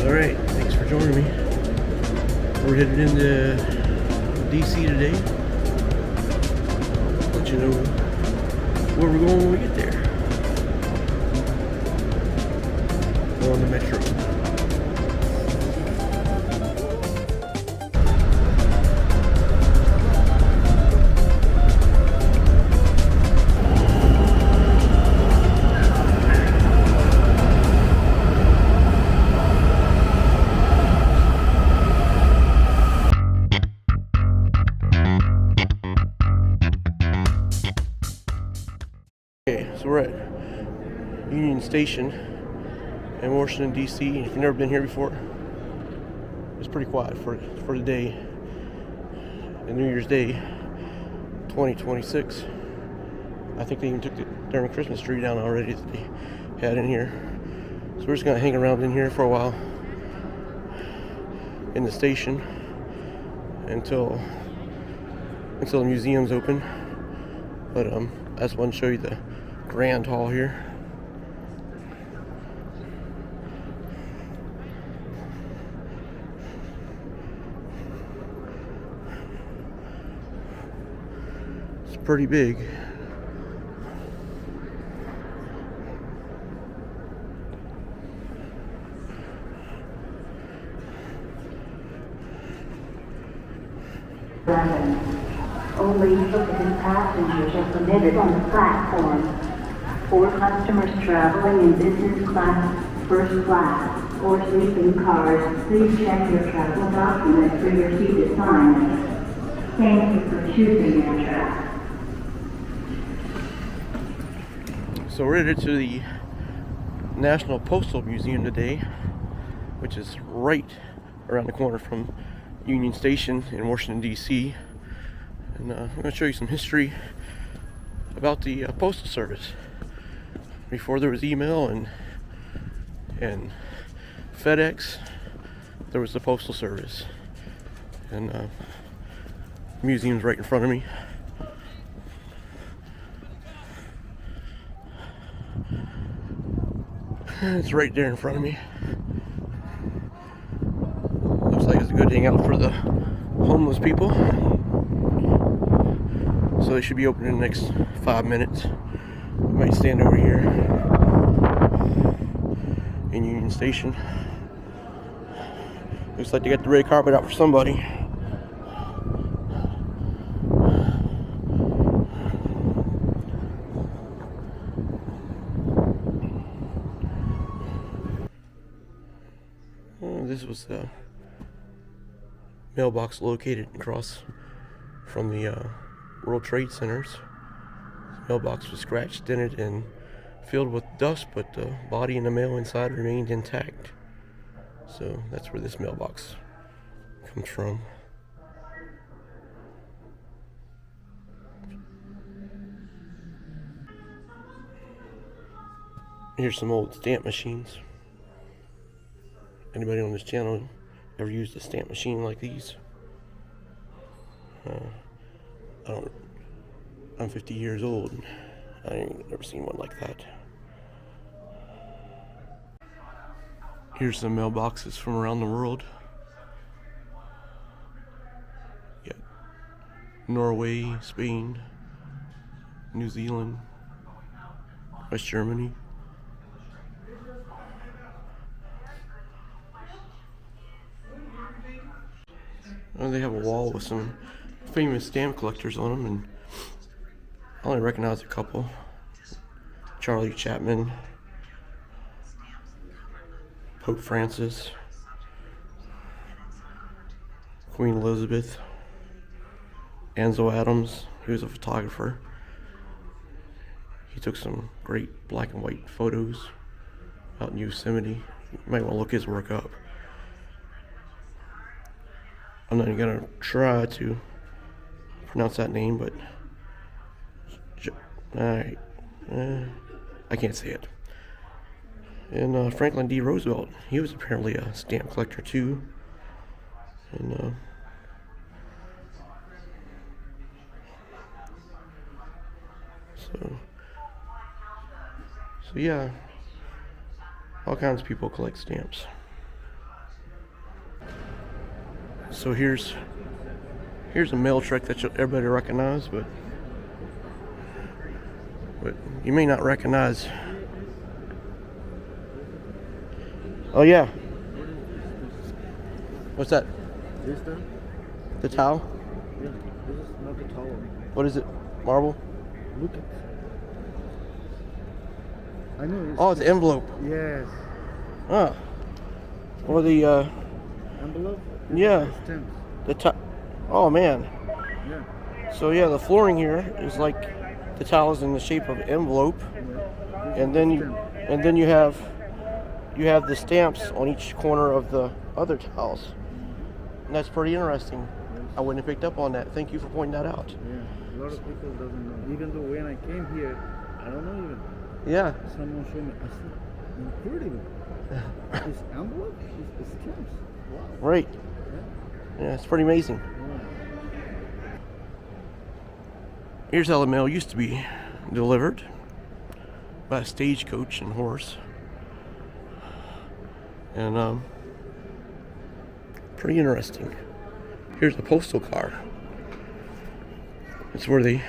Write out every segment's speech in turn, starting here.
Alright, thanks for joining me. We're headed into DC today. I'll let you know where we're going when we get there. On the metro. Okay, so we're at Union Station in Washington, D.C. If you've never been here before, it's pretty quiet for the day. And New Year's Day 2026. I think they even took the darn Christmas tree down already that they had in here. So we're just going to hang around in here for a while in the station until the museum's open. But I just want to show you the Grand Hall here. It's pretty big. Only ticketed passengers are permitted on the platform. For customers traveling in business class, first class, or sleeping cars, please check your travel documents for your seat assignment. Thank you for choosing Amtrak. So we're headed to the National Postal Museum today, which is right around the corner from Union Station in Washington, D.C. And I'm going to show you some history about the Postal Service. Before there was email and FedEx, there was the Postal Service. And the museum's right in front of me. It's right there in front of me. Looks like it's a good hangout for the homeless people. So they should be open in the next 5 minutes. We might stand over here in Union Station. Looks like they got the red carpet out for somebody. This was the mailbox located across from the World Trade Centers. The mailbox was scratched, dented, and filled with dust, but the body and the mail inside remained intact. So that's where this mailbox comes from. Here's some old stamp machines. Anybody on this channel ever used a stamp machine like these? I'm 50 years old. I ain't never seen one like that. Here's some mailboxes from around the world. Yeah, Norway, Spain, New Zealand, West Germany. They have a wall with some famous stamp collectors on them, and I only recognize a couple. Charlie Chapman, Pope Francis, Queen Elizabeth, Ansel Adams. He was a photographer. He took some great black and white photos out in Yosemite. You might want to look his work up. I'm not even going to try to pronounce that name, but I can't say it. And Franklin D. Roosevelt, he was apparently a stamp collector too. And so yeah, all kinds of people collect stamps. So here's a mail truck that everybody recognize, but you may not recognize. Oh yeah. What's that? This time? The towel? Yeah, this is not the towel. What is it? Marble? Look at. I know. Oh, it's an envelope. Yes. Ah. Or the Envelope? yeah. Stamps. The top. Oh man. Yeah. So yeah, the flooring here is like the towel is in the shape of an envelope, Yeah. and then you have the stamps on each corner of the other towels. And that's pretty interesting. I wouldn't have picked up on that. Thank you for pointing that out. Yeah. A lot of people doesn't know. Even though when I came here, I don't know even. Yeah. Someone showed me. I said, incredible. This envelope is stamps. Wow. Right. Yeah. Yeah, it's pretty amazing. Yeah. Here's how the mail used to be delivered by a stagecoach and horse. And pretty interesting. Here's the postal car. It's where they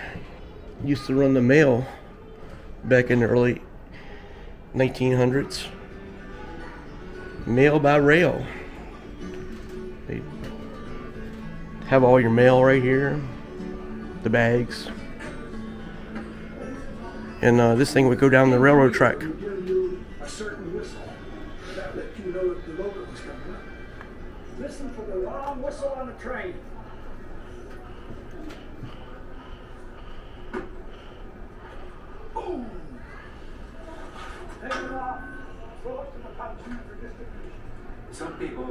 used to run the mail back in the early 1900s. Mail by rail. They have all your mail right here, the bags. And this thing would go down the railroad track. Give you a certain whistle that let you know that the local was coming up. Listen for the long whistle on the train. Boom! Take it off. Go up to the pontoon for distribution. Some people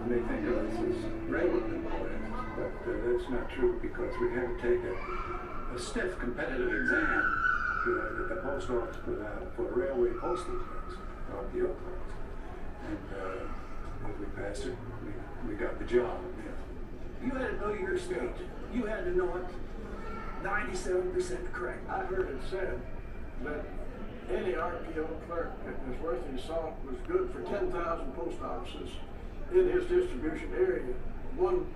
may think of us as railroad employees, but that's not true because we had to take a stiff competitive exam that the post office put out for railway postage notes, RPO cards. And as we passed it, we got the job. Yeah. You had to know your state. You had to know it 97% correct. I heard it said that any RPO clerk that was worth his salt was good for 10,000 post offices in his distribution area. One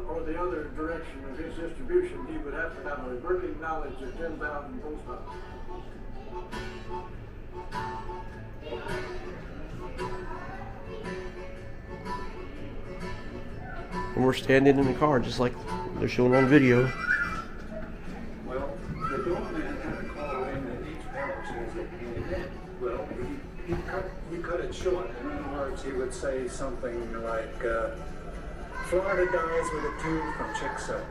or the other direction of his distribution, he would have to have a working knowledge of 10,000 post offices. And we're standing in the car just like they're showing on video. Well, the doorman had to call in that each package as it came in. Well, he cut it short. In other words, he would say something like, Florida dies with a tube from Chick-fil-A.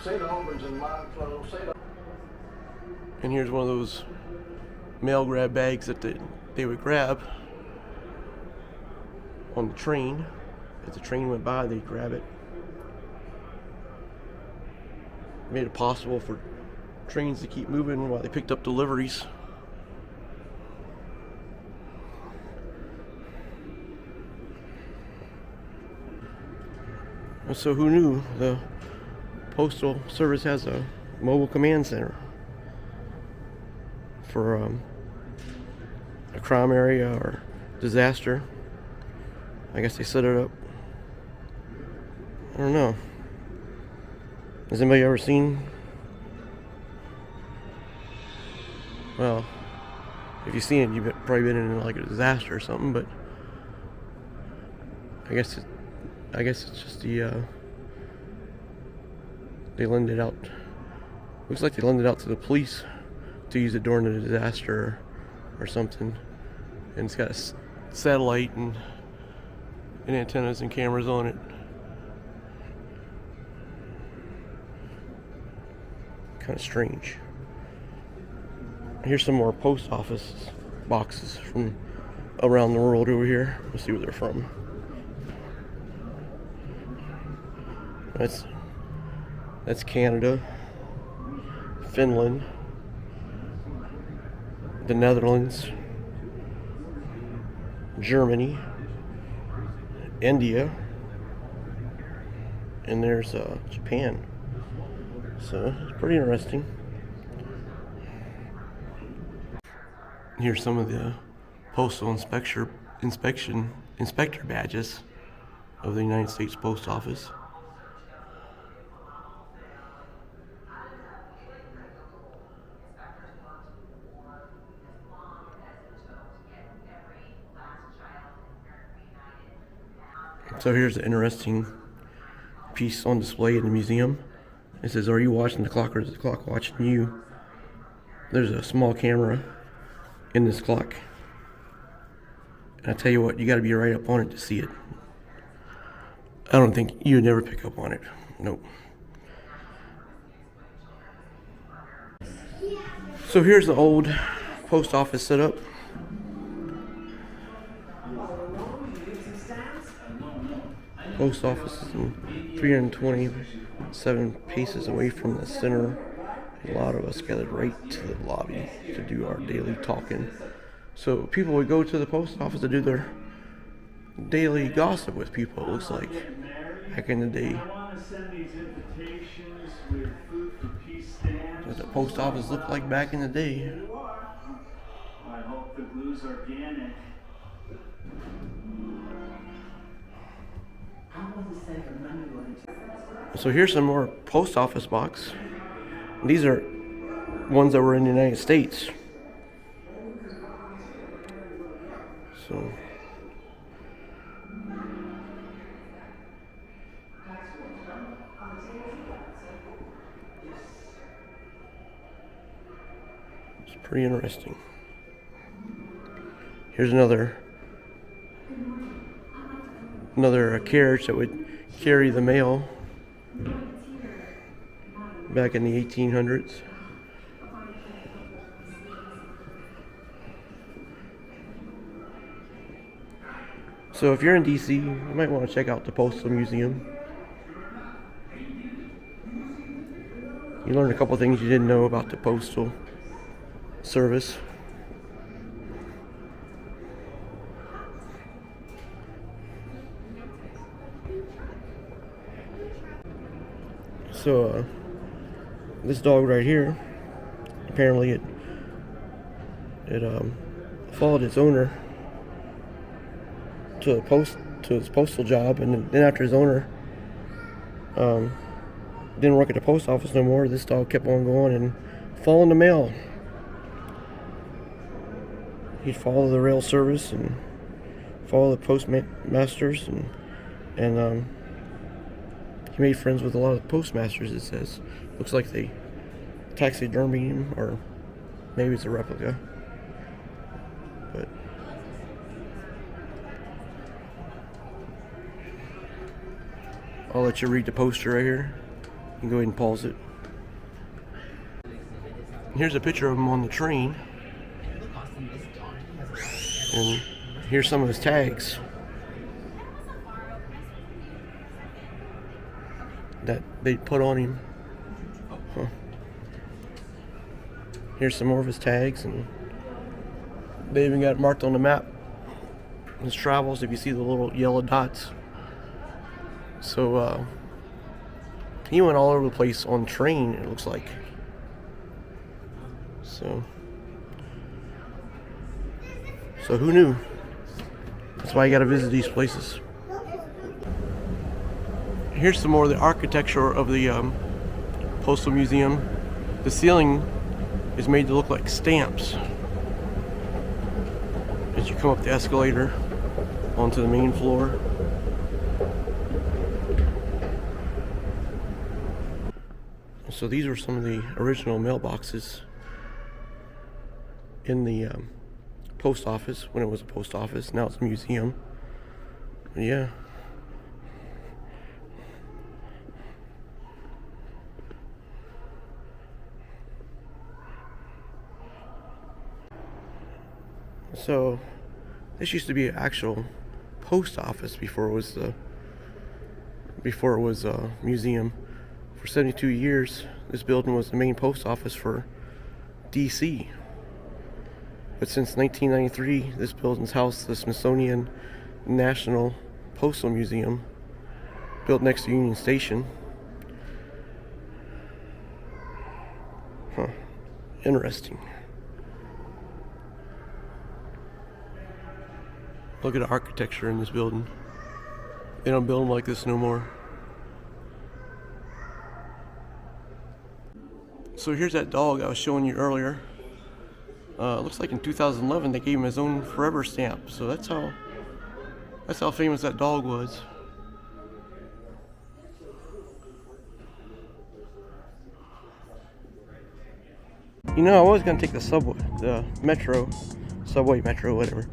St. Albans and Montrose, And here's one of those mail grab bags that they would grab on the train. As the train went by, they'd grab it. Made it possible for trains to keep moving while they picked up deliveries. And so who knew the Postal Service has a mobile command center for a crime area or disaster. I guess they set it up. I don't know. Has anybody ever seen? Well, if you've seen it, you've probably been in like a disaster or something. But I guess it's just they lend it out. Looks like they lend it out to the police to use it during a disaster or something. And it's got a satellite and antennas and cameras on it. Kind of strange. Here's some more post office boxes from around the world over here. Let's see where they're from. That's Canada, Finland, the Netherlands, Germany, India, and there's Japan. So it's pretty interesting. Here's some of the postal inspector badges of the United States Post Office. So here's an interesting piece on display in the museum. It says, "Are you watching the clock or is the clock watching you?" There's a small camera in this clock. And I tell you what, you gotta be right up on it to see it. I don't think you would never pick up on it. Nope. So here's the old post office setup. Post office is 327 paces away from the center. A lot of us gathered right to the lobby to do our daily talking. So people would go to the post office to do their daily gossip with people, it looks like, back in the day. What the post office looked like back in the day. I hope the glue's organic. So here's some more post office box. These are ones that were in the United States. So it's pretty interesting. Here's another carriage that would carry the mail back in the 1800s. So if you're in DC, you might want to check out the Postal Museum. You learn a couple things you didn't know about the Postal Service. So this dog right here, apparently it followed its owner to his postal job, and then after his owner didn't work at the post office no more, this dog kept on going and following the mail. He'd follow the rail service and follow the postmasters, and he made friends with a lot of the postmasters, it says. Looks like they taxidermied him, or maybe it's a replica. But I'll let you read the poster right here. You can go ahead and pause it. Here's a picture of him on the train. And here's some of his tags that they put on him. Huh. Here's some more of his tags, and they even got it marked on the map, his travels, if you see the little yellow dots. So he went all over the place on train, it looks like. So who knew? That's why you gotta visit these places. Here's some more of the architecture of the Postal Museum. The ceiling is made to look like stamps as you come up the escalator onto the main floor. So these are some of the original mailboxes in the post office when it was a post office. Now it's a museum. But yeah. So this used to be an actual post office before it was a museum. For 72 years, this building was the main post office for DC. But since 1993, this building's housed the Smithsonian National Postal Museum, built next to Union Station. Huh. Interesting. Look at the architecture in this building. They don't build them like this no more. So here's that dog I was showing you earlier. Looks like in 2011 they gave him his own forever stamp. So that's how famous that dog was. You know, I was gonna take the subway metro, whatever,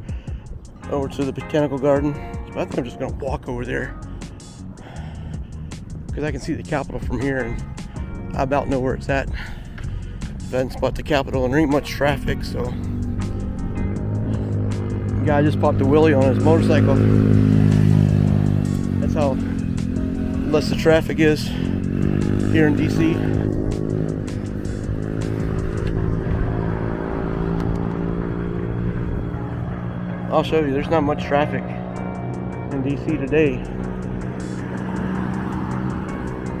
over to the botanical garden. But I think I'm just gonna walk over there because I can see the Capitol from here, and I about know where it's at. If I didn't spot the Capitol, and there ain't much traffic, so. The guy just popped a wheelie on his motorcycle. That's how less the traffic is here in DC. I'll show you, there's not much traffic in DC today.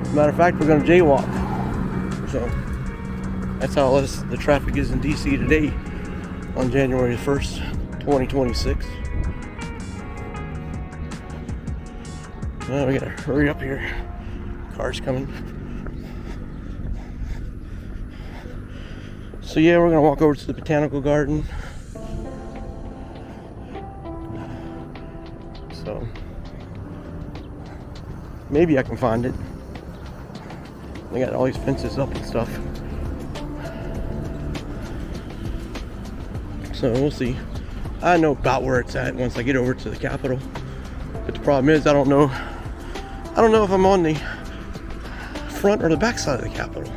As a matter of fact, we're going to jaywalk. So that's how less the traffic is in DC today on January 1st, 2026. Well, we gotta hurry up here. Cars coming. So yeah, we're gonna walk over to the botanical garden. So maybe I can find it. They got all these fences up and stuff. So we'll see. I know about where it's at once I get over to the Capitol. But the problem is I don't know if I'm on the front or the back side of the Capitol.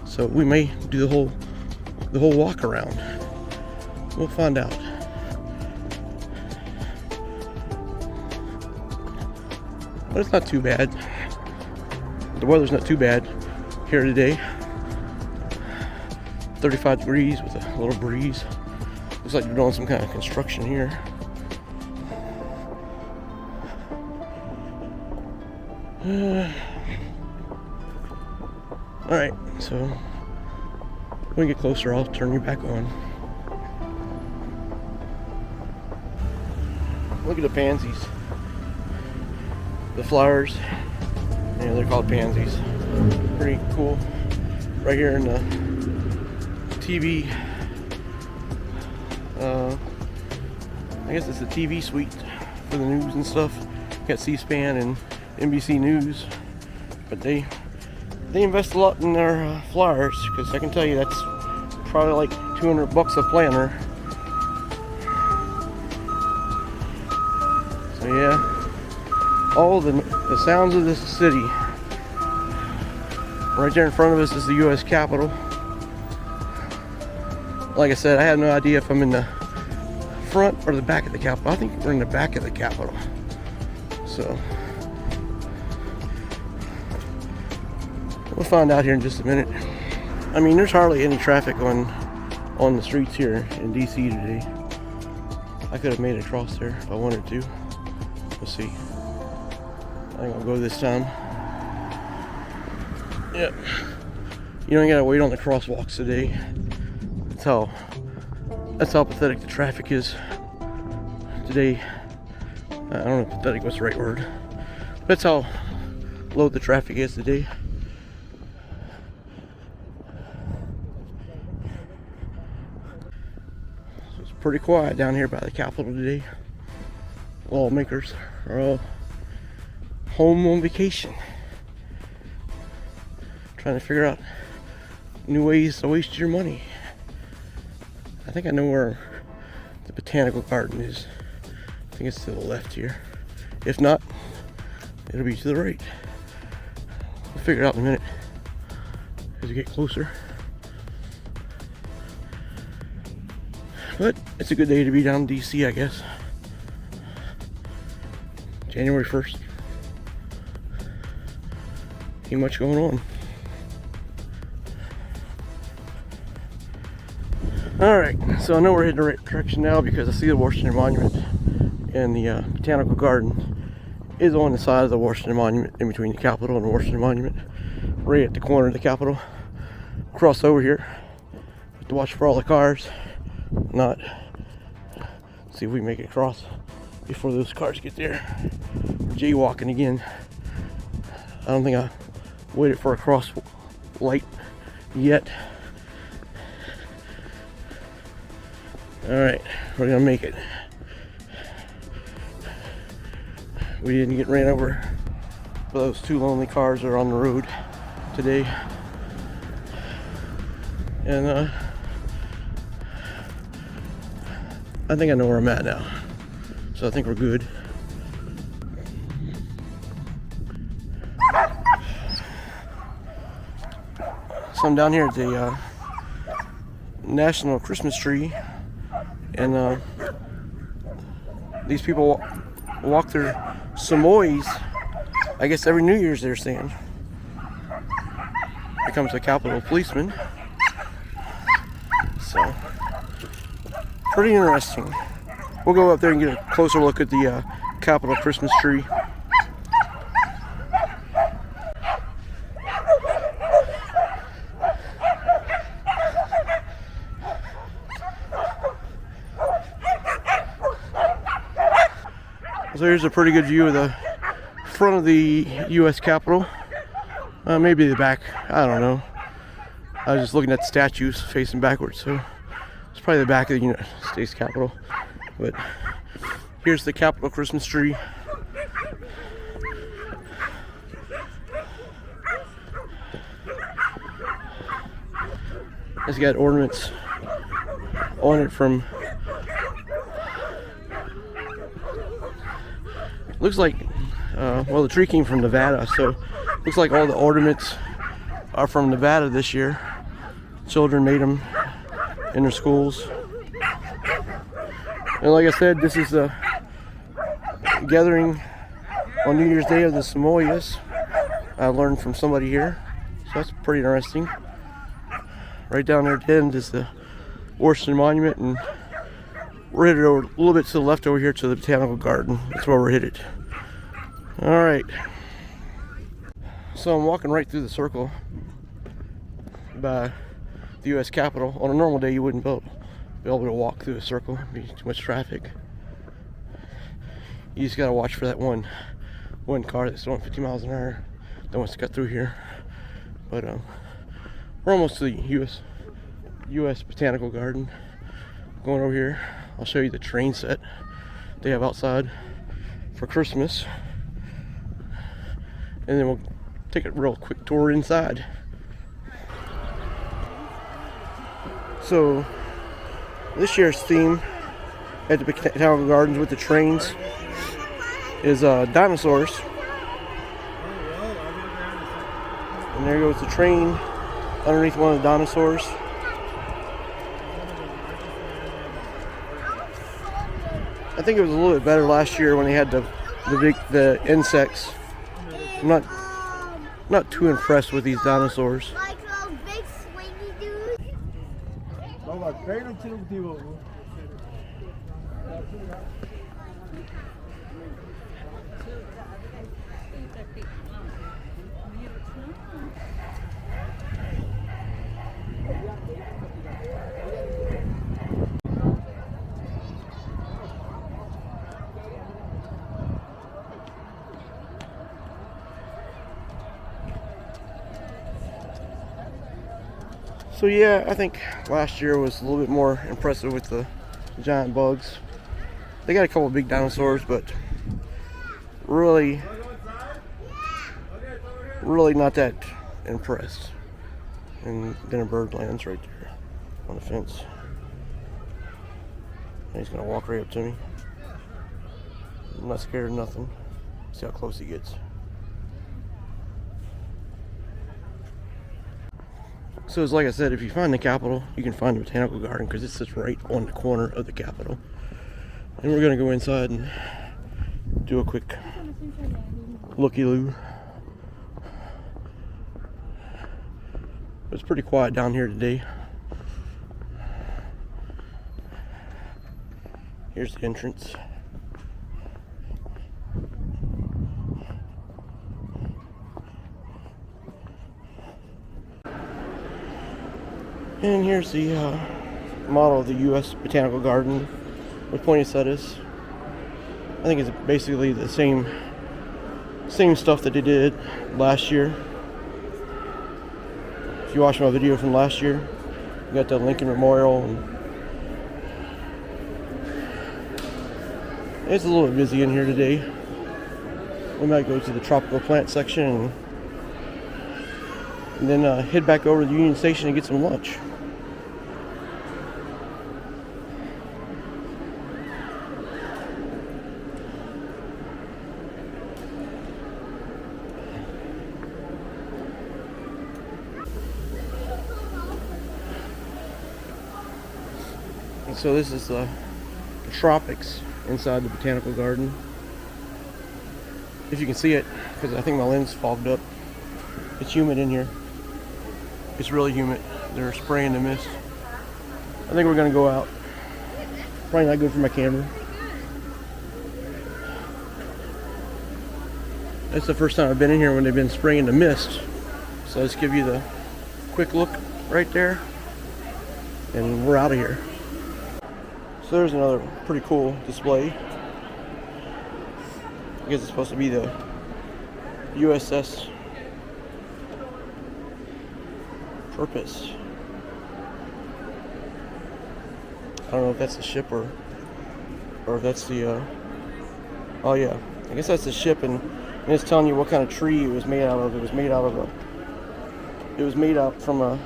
So we may do the whole walk around. We'll find out. But it's not too bad. The weather's not too bad here today. 35 degrees with a little breeze. Looks like they're doing some kind of construction here. Alright, so when we get closer, I'll turn you back on. Look at the pansies. The flowers. Yeah, they're called pansies. Pretty cool. Right here in the TV. I guess it's the TV suite for the news and stuff. Got C-SPAN and NBC News. But they invest a lot in their flyers, because I can tell you that's probably like $200 a planner. So yeah, all the sounds of this city. Right there in front of us is the U.S. Capitol. Like I said, I have no idea if I'm in the front or the back of the Capitol. I think we're in the back of the Capitol. So we'll find out here in just a minute. I mean, there's hardly any traffic on the streets here in DC today. I could have made it across there if I wanted to. We'll see. I think I'll go this time. Yep. You don't gotta wait on the crosswalks today. That's how pathetic the traffic is today. I don't know if pathetic was the right word. That's how low the traffic is today. So it's pretty quiet down here by the Capitol today. Lawmakers are all home on vacation, trying to figure out new ways to waste your money. I think I know where the botanical garden is. I think it's to the left here. If not, it'll be to the right. We'll figure it out in a minute as we get closer. But it's a good day to be down in DC, I guess. January 1st. Ain't much going on. Alright, so I know we're heading the right direction now because I see the Washington Monument, and the Botanical Garden is on the side of the Washington Monument, in between the Capitol and the Washington Monument, right at the corner of the Capitol. Cross over here to watch for all the cars. Not see if we can make it across before those cars get there. We're jaywalking again. I don't think I waited for a cross light yet. Alright, we're gonna make it. We didn't get ran over by those two lonely cars that are on the road today. And I think I know where I'm at now. So I think we're good. So I'm down here at the National Christmas tree, and these people walk their Samoys, I guess every New Year's, they're saying. Here comes a Capitol policeman. So, pretty interesting. We'll go up there and get a closer look at the Capitol Christmas tree. So here's a pretty good view of the front of the U.S. Capitol. Maybe the back, I don't know. I was just looking at the statues facing backwards, so it's probably the back of the United States Capitol. But here's the Capitol Christmas tree. It's got ornaments on it from, looks like, well, the tree came from Nevada, so looks like all the ornaments are from Nevada this year. Children made them in their schools. And like I said, this is the gathering on New Year's Day of the Samoyeds. I learned from somebody here, so that's pretty interesting. Right down there at the end is the Washington Monument, and we're headed over a little bit to the left over here to the Botanical Garden. That's where we're headed. All right. So I'm walking right through the circle by the U.S. Capitol. On a normal day, you wouldn't be able to walk through a circle. It'd be too much traffic. You just gotta watch for that one car that's going 50 miles an hour that wants to cut through here. But we're almost to the U.S. Botanical Garden. Going over here, I'll show you the train set they have outside for Christmas, and then we'll take a real quick tour inside. So this year's theme at the Botanical Gardens with the trains is dinosaurs. And there goes the train underneath one of the dinosaurs. I think it was a little bit better last year when they had the insects. I'm not too impressed with these dinosaurs. Like those big swingy dudes. So yeah, I think last year was a little bit more impressive with the giant bugs. They got a couple of big dinosaurs, but really not that impressed. And then a bird lands right there on the fence. And he's gonna walk right up to me. I'm not scared of nothing. See how close he gets. So it's like I said, if you find the Capitol, you can find the Botanical Garden because it sits right on the corner of the Capitol. And we're gonna go inside and do a quick looky-loo. It's pretty quiet down here today. Here's the entrance. And here's the model of the U.S. Botanical Garden with poinsettias. I think it's basically the same stuff that they did last year. If you watch my video from last year, you got the Lincoln Memorial, and it's a little bit busy in here today. We might go to the tropical plant section and then head back over to the Union Station and get some lunch. So this is the tropics inside the botanical garden. If you can see it, because I think my lens fogged up. It's humid in here. It's really humid. They're spraying the mist. I think we're gonna go out. Probably not good for my camera. That's the first time I've been in here when they've been spraying the mist. So let's give you the quick look right there. And we're out of here. So there's another pretty cool display. I guess it's supposed to be the USS Purpose. I don't know if that's the ship or if that's the oh yeah, I guess that's the ship, and it's telling you what kind of tree it was made out of. It was made out from a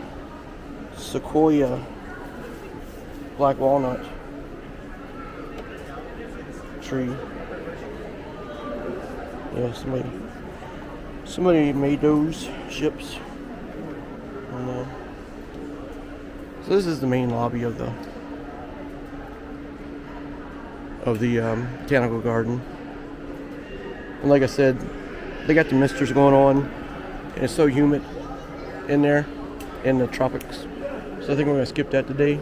sequoia black walnut tree. Yeah, somebody made those ships. And, so this is the main lobby of the botanical garden. And like I said, they got the misters going on, and it's so humid in there in the tropics. So I think we're gonna skip that today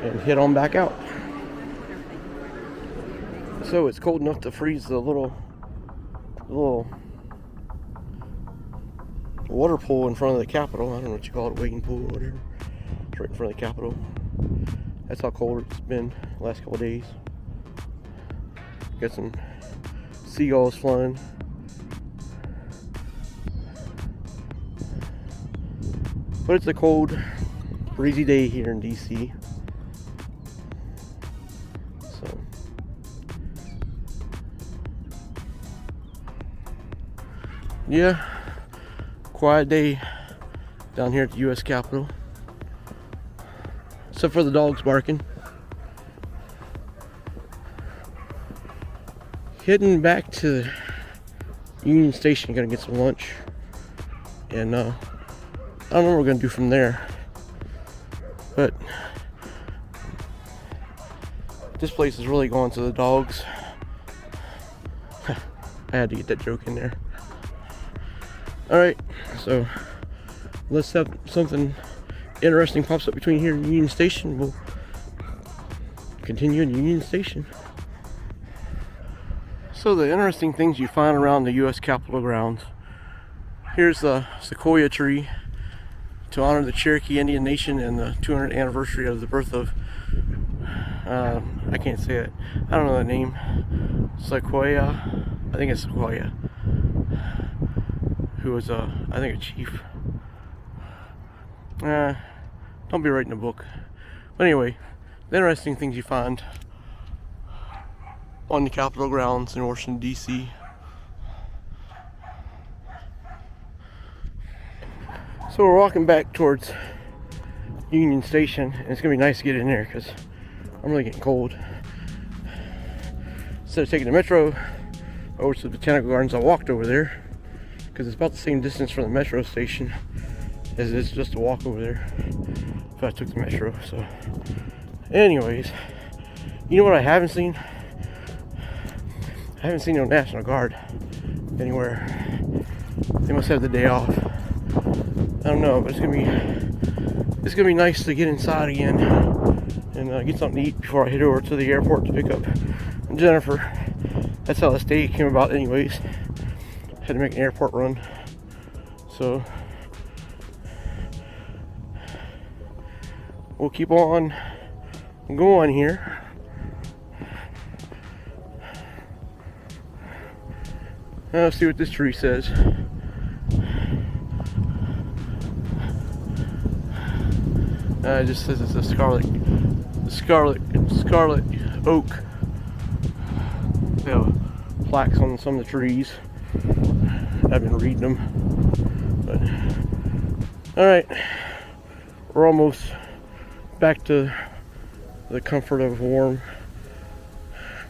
and head on back out. So it's cold enough to freeze the little water pool in front of the Capitol. I don't know what you call it, wading pool or whatever. It's right in front of the Capitol. That's how cold it's been the last couple of days. Got some seagulls flying. But it's a cold, breezy day here in DC. So yeah, quiet day down here at the US Capitol. Except for the dogs barking. Heading back to Union Station, gonna get some lunch. And I don't know what we're gonna do from there. But this place is really going to the dogs. I had to get that joke in there. Alright, so let's have something interesting pops up between here and Union Station. We'll continue in Union Station. So the interesting things you find around the US Capitol grounds. Here's the sequoia tree to honor the Cherokee Indian Nation and the 200th anniversary of the birth of I can't say it. I don't know the name. Sequoia. I think it's Sequoia. Who was I think a chief. Don't be writing a book. But anyway, the interesting things you find on the Capitol grounds in Washington, D.C. So we're walking back towards Union Station, and it's gonna be nice to get in there because I'm really getting cold. Instead of taking the metro over to the Botanical Gardens, I walked over there because it's about the same distance from the metro station as it is just to walk over there if I took the metro. So anyways, you know what I haven't seen? I haven't seen no National Guard anywhere. They must have the day off. I don't know, but it's gonna be nice to get inside again and get something to eat before I head over to the airport to pick up Jennifer. That's how this day came about anyways. Had to make an airport run. So we'll keep on going here. Let's see what this tree says. It just says it's a scarlet oak. They have plaques on some of the trees. I've been reading them. But all right, we're almost back to the comfort of warm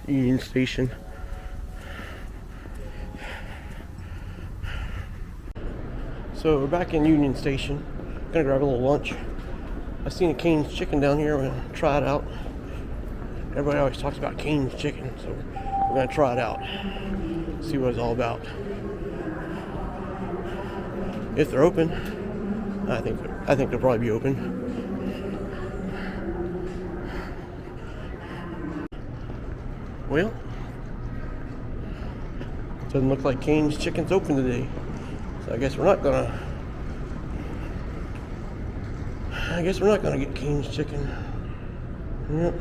Union Station. So we're back in Union Station. Gonna grab a little lunch. I seen a Cane's chicken down here. I'm gonna try it out. Everybody always talks about Cane's chicken, so we're gonna try it out. See what it's all about. If they're open, I think they'll probably be open. Well, doesn't look like Cane's Chicken's open today, so I guess we're not gonna get Cane's Chicken. Yep.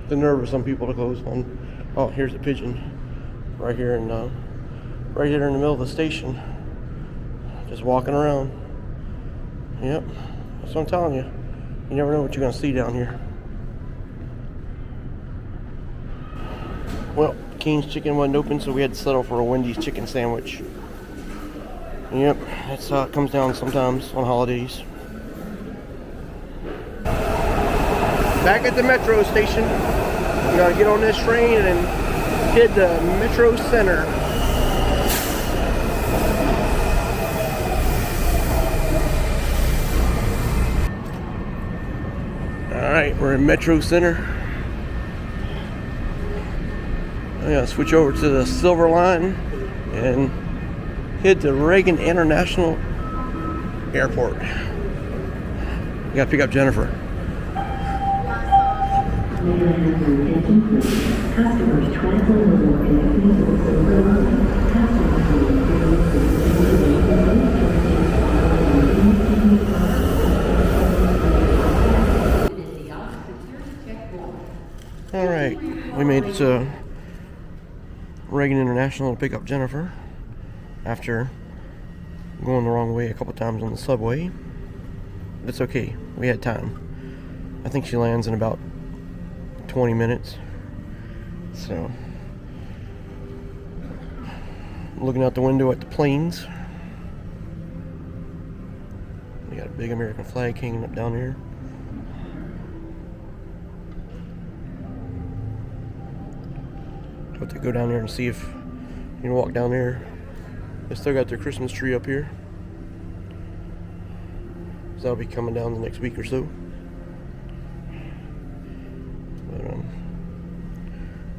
The nerve of some people to close on. Oh, here's a pigeon right here in the middle of the station, just walking around. Yep, that's what I'm telling you. You never know what you're gonna see down here. Well, Cane's Chicken wasn't open, so we had to settle for a Wendy's chicken sandwich. Yep, that's how it comes down sometimes on holidays. Back at the metro station. We gotta get on this train and then head to Metro Center. Alright, we're in Metro Center. I'm gonna switch over to the Silver Line and head to Reagan International Airport. We gotta pick up Jennifer. Customers traveling along in the Silver Line. Alright, we made it to Reagan International to pick up Jennifer after going the wrong way a couple times on the subway. It's okay, we had time. I think she lands in about 20 minutes. So, looking out the window at the planes. We got a big American flag hanging up down here. Have to go down there and see if you can walk down there. They still got their Christmas tree up here. So that'll be coming down the next week or so. But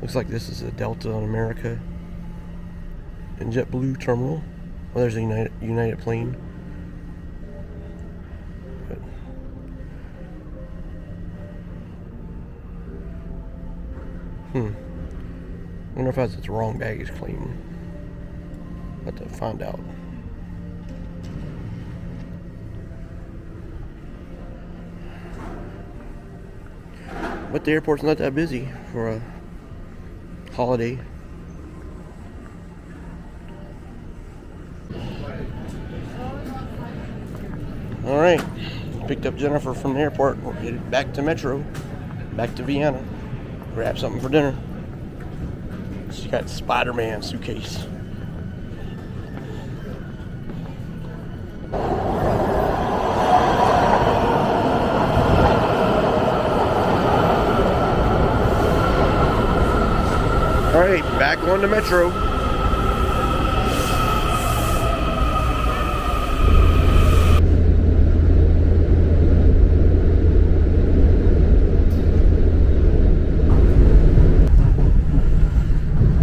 looks like this is a Delta on America and JetBlue terminal. Well, there's a United plane. But I wonder if that's the wrong baggage claim. Have to find out. But the airport's not that busy for a holiday. Alright, picked up Jennifer from the airport. We're headed back to Metro, back to Vienna. Grab something for dinner. She got Spider-Man suitcase. Alright, back on the Metro.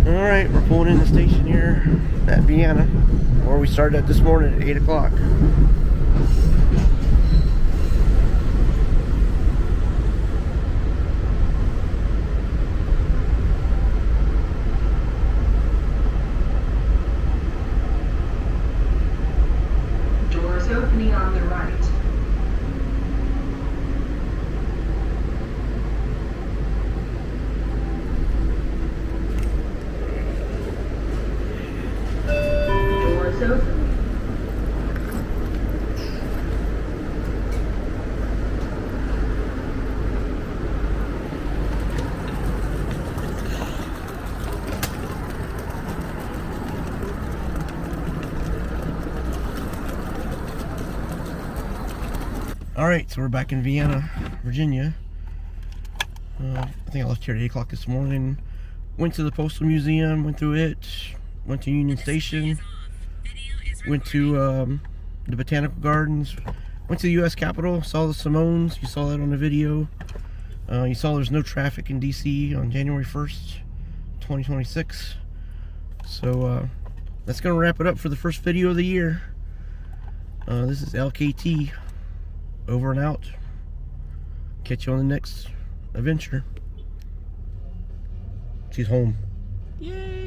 Alright, we're pulling in the station here at Vienna, where we started at this morning at 8 o'clock. Doors opening on the right. Doors open. Alright, so we're back in Vienna, Virginia. I think I left here at 8 o'clock this morning. Went to the Postal Museum, went through it. Went to Union Station. Went to the Botanical Gardens. Went to the U.S. Capitol, saw the Simones. You saw that on the video. You saw there's no traffic in D.C. on January 1st, 2026. So that's going to wrap it up for the first video of the year. This is LKT, over and out. Catch you on the next adventure. She's home. Yay!